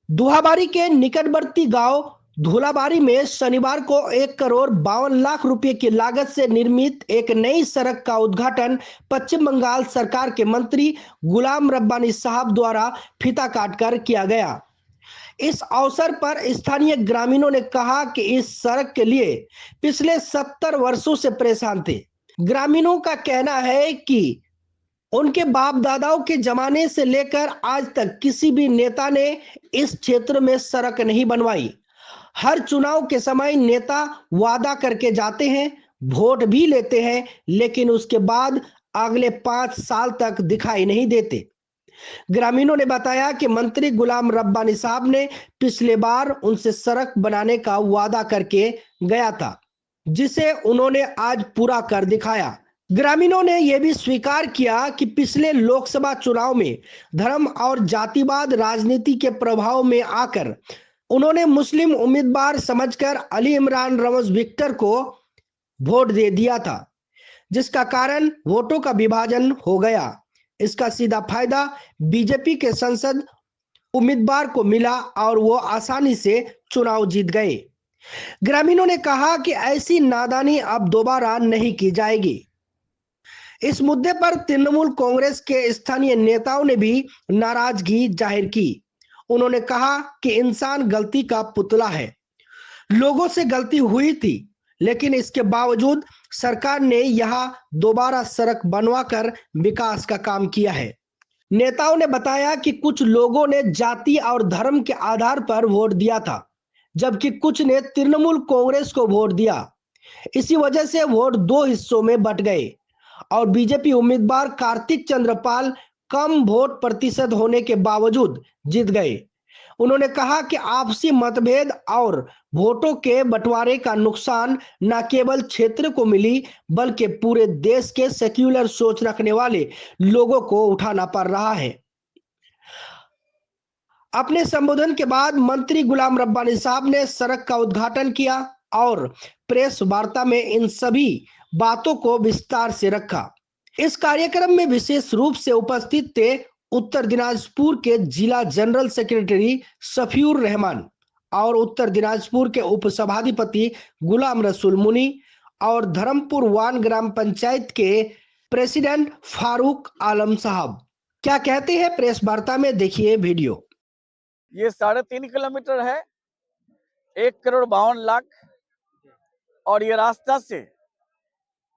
दुहाबारी के निकटवर्ती गांव धूलाबारी में शनिवार को 1 करोड़ 52 लाख रुपए की लागत से निर्मित एक नई सड़क का उद्घाटन पश्चिम बंगाल सरकार के मंत्री गुलाम रब्बानी साहब द्वारा फीता काटकर किया गया। इस अवसर पर स्थानीय ग्रामीणों ने कहा कि इस सड़क के लिए पिछले 70 वर्षों से परेशान थे। ग्रामीणों का कहना है कि उनके बाप दादाओं के जमाने से लेकर आज तक किसी भी नेता ने इस क्षेत्र में सड़क नहीं बनवाई। हर चुनाव के समय नेता वादा करके जाते हैं, वोट भी लेते हैं, लेकिन उसके बाद अगले 5 साल तक दिखाई नहीं देते। ग्रामीणों ने बताया कि मंत्री गुलाम रब्बानी साहब ने पिछले बार उनसे सड़क बनाने का वादा करके गया था, जिसे उन्होंने आज पूरा कर दिखाया। ग्रामीणों ने यह भी स्वीकार किया कि पिछले लोकसभा चुनाव में धर्म और जातिवाद राजनीति के प्रभाव में आकर उन्होंने मुस्लिम उम्मीदवार समझकर अली इमरान रमज विक्टर को वोट दे दिया था, जिसका कारण वोटों का विभाजन हो गया। इसका सीधा फायदा बीजेपी के संसद उम्मीदवार को मिला और वो आसानी से चुनाव जीत गए। ग्रामीणों ने कहा कि ऐसी नादानी अब दोबारा नहीं की जाएगी। इस मुद्दे पर तृणमूल कांग्रेस के स्थानीय नेताओं ने भी नाराजगी जाहिर की। उन्होंने कहा कि इंसान गलती का पुतला है, लोगों से गलती हुई थी, लेकिन इसके बावजूद सरकार ने यहां दोबारा सड़क बनवाकर विकास का काम किया है। नेताओं ने बताया कि कुछ लोगों ने जाति और धर्म के आधार पर वोट दिया था, जबकि कुछ ने तृणमूल कांग्रेस को वोट दिया। इसी वजह से वोट दो हिस्सों में बंट गए और बीजेपी उम्मीदवार कार्तिक चंद्रपाल कम वोट प्रतिशत होने के बावजूद जीत गए। उन्होंने कहा कि आपसी मतभेद और वोटों के बंटवारे का नुकसान न केवल क्षेत्र को मिली, बल्कि पूरे देश के सेक्युलर सोच रखने वाले लोगों को उठाना पड़ रहा है। अपने संबोधन के बाद मंत्री गुलाम रब्बानी साहब ने सड़क का उद्घाटन किया और प्रेस वार्ता में इन सभी बातों को विस्तार से रखा। इस कार्यक्रम में विशेष रूप से उपस्थित थे उत्तर दिनाजपुर के जिला जनरल सेक्रेटरी शफीउर रहमान और उत्तर दिनाजपुर के उप सभाधिपति गुलाम रसूल मुनी और धर्मपुर वान ग्राम पंचायत के प्रेसिडेंट फारूक आलम साहब। क्या कहते हैं प्रेस वार्ता में, देखिए वीडियो। ये 3.5 किलोमीटर है, 1 करोड़ 52 लाख। और ये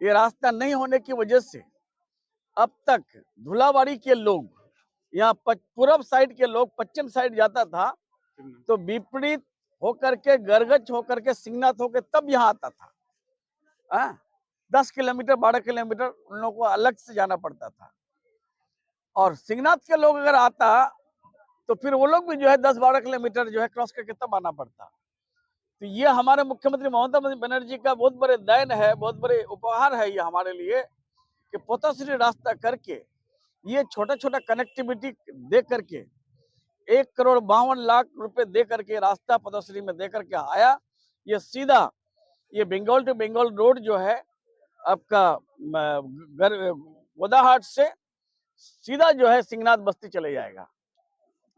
रास्ता नहीं होने की वजह से अब तक धुलाबाड़ी के लोग, यहाँ पूरब साइड के लोग पश्चिम साइड जाता था तो विपरीत होकर के गरगच होकर के सिंगनाथ होकर तब यहाँ आता था। 10 किलोमीटर 12 किलोमीटर उन लोगों को अलग से जाना पड़ता था। और सिंगनाथ के लोग अगर आता तो फिर वो लोग भी जो है 10-12 किलोमीटर जो है क्रॉस करके तब आना पड़ता। तो ये हमारे मुख्यमंत्री ममता बनर्जी का बहुत बड़े दान है, बहुत बड़े उपहार है ये हमारे लिए कि पोताश्री रास्ता करके ये छोटा छोटा कनेक्टिविटी दे करके 1 करोड़ 52 लाख रुपए दे करके रास्ता पोताश्री में दे करके आया। ये सीधा ये बंगाल टू बंगाल रोड जो है आपका गोदाहाट से सीधा जो है सिंगनाथ बस्ती चले जाएगा।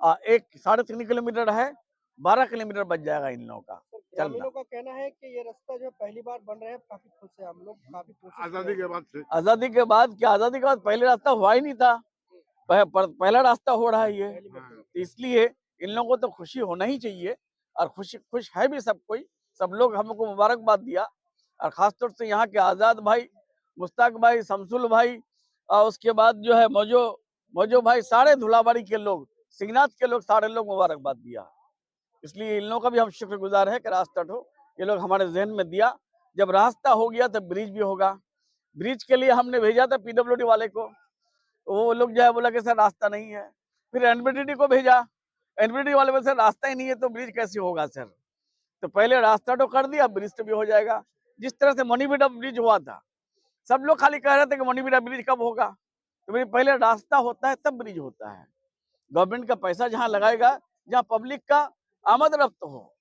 3.5 किलोमीटर है, 12 किलोमीटर बच जाएगा इन लोगों का। ग्रामीणों का कहना है कि ये रास्ता जो पहली बार बन रहा है, काफी खुश है हम लोग, काफी कोशिश आजादी के बाद से। आजादी के बाद क्या? आजादी के बाद पहले रास्ता हुआ ही नहीं था, पहला रास्ता हो रहा है ये। इसलिए इन लोगों को तो खुशी होना ही चाहिए और खुश है भी सब कोई। सब लोग हमको मुबारकबाद दिया और खासतौर से यहाँ के आजाद भाई, मुश्ताक भाई, शमसुल भाई और उसके बाद जो है मौजो भाई, सारे धुलाबाड़ी के लोग, सिंगनाथ के लोग, सारे लोग मुबारकबाद दिया। इसलिए इन लोगों का भी हम शुक्रगुजार है कि रास्ता हो ये लोग हमारे जहन में दिया। जब रास्ता हो गया तो ब्रिज भी होगा। ब्रिज के लिए हमने भेजा था पीडब्ल्यूडी वाले को, वो लोग जो है बोला कि सर रास्ता नहीं है। फिर एनबीडीडी को भेजा, एनबीडीडी वाले बोले सर रास्ता ही नहीं है तो ब्रिज कैसे होगा सर। तो पहले रास्ता तो कर दिया, ब्रिज तो भी हो जाएगा। जिस तरह से मणिबीडा ब्रिज हुआ था, सब लोग खाली कह रहे थे कि मणिबीडा ब्रिज कब होगा। तो पहले रास्ता होता है तब ब्रिज होता है। गवर्नमेंट का पैसा जहाँ लगाएगा, जहाँ पब्लिक का आमद रफ्त हो,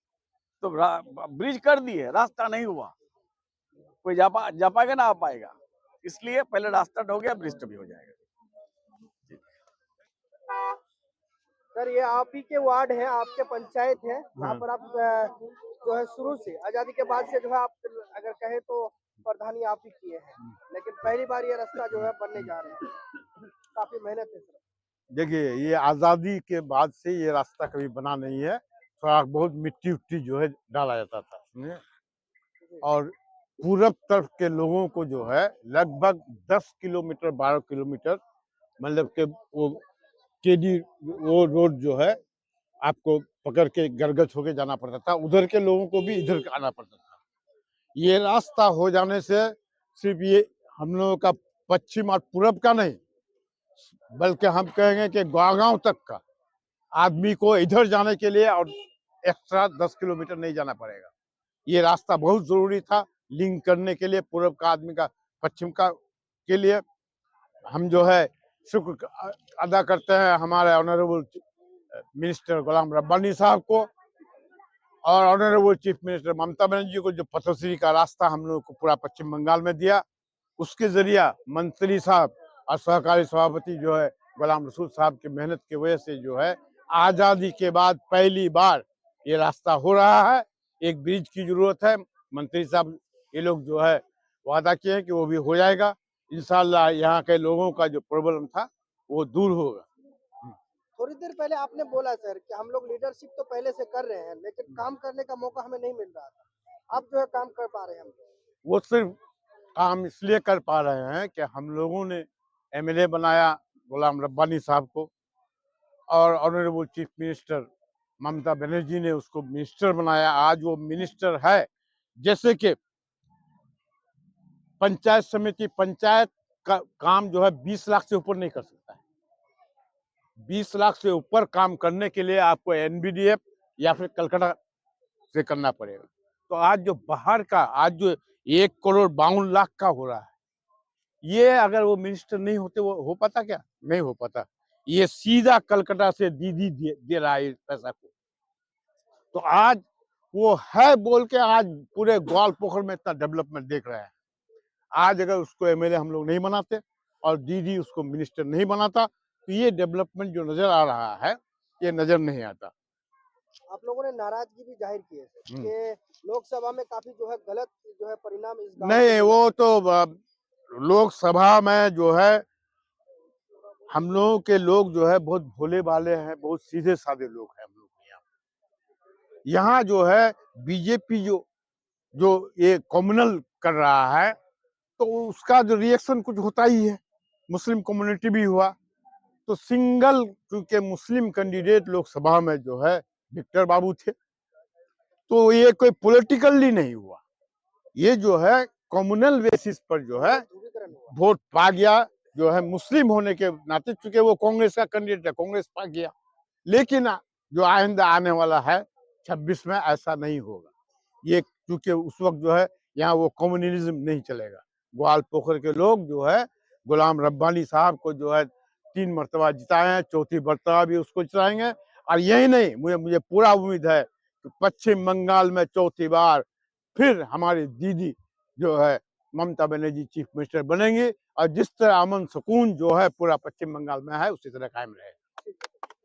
तो ब्रिज कर दिए, रास्ता नहीं हुआ, कोई जा पाएगा ना आ पाएगा। इसलिए पहले रास्ता हो गया, ब्रिज भी हो जाएगा। सर ये आप ही के वार्ड है, आपके पंचायत है, जहाँ हाँ। पर आप जो है शुरू से आजादी के बाद से जो है आप अगर कहे तो प्रधानी आप ही किए हैं, लेकिन पहली बार ये रास्ता जो है बनने जा रहे हैं, काफी मेहनत है सर। देखिए, ये आज़ादी के बाद से ये रास्ता कभी बना नहीं है। थोड़ा बहुत मिट्टी उट्टी जो है डाला जाता था उसमें, और पूरब तरफ के लोगों को जो है लगभग 10 किलोमीटर 12 किलोमीटर, मतलब के वो केडी वो रोड जो है आपको पकड़ के गरगच होके जाना पड़ता था। उधर के लोगों को भी इधर आना पड़ता था। ये रास्ता हो जाने से सिर्फ ये हम लोगों का पश्चिम और पूरब का नहीं, बल्कि हम कहेंगे कि गाँव तक का आदमी को इधर जाने के लिए और एक्स्ट्रा 10 किलोमीटर नहीं जाना पड़ेगा। ये रास्ता बहुत जरूरी था लिंक करने के लिए पूरब का आदमी का पश्चिम का के लिए। हम जो है शुक्र अदा करते हैं हमारे ऑनरेबल मिनिस्टर गुलाम रब्बानी साहब को और honourable chief minister Mamata Banerjee को, जो पथश्री का रास्ता हम लोग को पूरा पश्चिम बंगाल में दिया। उसके जरिया मंत्री साहब और सहकारी सभापति जो है गुलाम रसूल साहब की मेहनत की वजह से जो है आजादी के बाद पहली बार ये रास्ता हो रहा है। एक ब्रिज की जरूरत है, मंत्री साहब ये लोग जो है वादा किए हैं कि वो भी हो जाएगा इंशाल्लाह। यहाँ के लोगों का जो प्रॉब्लम था वो दूर होगा। थोड़ी देर पहले आपने बोला सर कि हम लोग लीडरशिप तो पहले से कर रहे हैं, लेकिन काम करने का मौका हमें नहीं मिल रहा था। अब जो है काम कर पा रहे हैं हम लोग। वो सिर्फ काम इसलिए कर पा रहे हैं कि हम लोगों ने एमएलए बनाया गुलाम रब्बानी साहब को, और honourable chief minister Mamata Banerjee ने उसको मिनिस्टर बनाया। आज वो मिनिस्टर है। जैसे कि पंचायत समिति, पंचायत का काम जो है 20 लाख से ऊपर नहीं कर सकता है। 20 लाख से ऊपर काम करने के लिए आपको एनबीडीएफ या फिर कलकत्ता से करना पड़ेगा। तो आज जो बाहर का, आज जो 1,52,00,000 का हो रहा है, ये अगर वो मिनिस्टर नहीं होते वो हो पाता क्या? नहीं हो पाता। ये सीधा कलकत्ता से दीदी दे रहा है इस पैसा को। तो आज वो है बोल के आज पूरे ग्वाल पोखर में इतना डेवलपमेंट देख रहे हैं। आज अगर उसको एमएलए हम लोग नहीं बनाते और दीदी उसको मिनिस्टर नहीं बनाता तो ये डेवलपमेंट जो नजर आ रहा है ये नजर नहीं आता। आप लोगों ने नाराजगी भी जाहिर की है सर कि लोकसभा में काफी जो है गलत जो है परिणाम इस गांव नहीं, से वो तो लोकसभा में जो है हम लोगों के लोग जो है बहुत भोले भाले हैं, बहुत सीधे साधे लोग हैं हम लोग यहाँ जो है बीजेपी जो जो ये कम्युनल कर रहा है तो उसका जो रिएक्शन कुछ होता ही है। मुस्लिम कम्युनिटी भी हुआ तो सिंगल, क्योंकि मुस्लिम कैंडिडेट लोकसभा में जो है विक्टर बाबू थे, तो ये कोई पॉलिटिकली नहीं हुआ। ये जो है कम्युनल बेसिस पर जो है ध्रुवीकरण हुआ। वोट पा गया, जो है मुस्लिम होने के नाते, चूंकि वो कांग्रेस का कैंडिडेट है, कांग्रेस पा गया। लेकिन जो आइंदा आने वाला है 26 में ऐसा नहीं होगा। ये क्योंकि उस वक्त जो है यहाँ वो कम्युनलिज्म नहीं चलेगा। ग्वाल पोखर के लोग जो है गुलाम रब्बानी साहब को जो है 3 मरतबा जिताए हैं, 4थी मरतबा भी उसको जिताएंगे। और यही नहीं, मुझे पूरा उम्मीद है कि पश्चिम बंगाल में 4थी बार फिर हमारी दीदी जो है ममता बनर्जी चीफ मिनिस्टर बनेंगे, और जिस तरह अमन सुकून जो है पूरा पश्चिम बंगाल में है उसी तरह कायम रहेगा।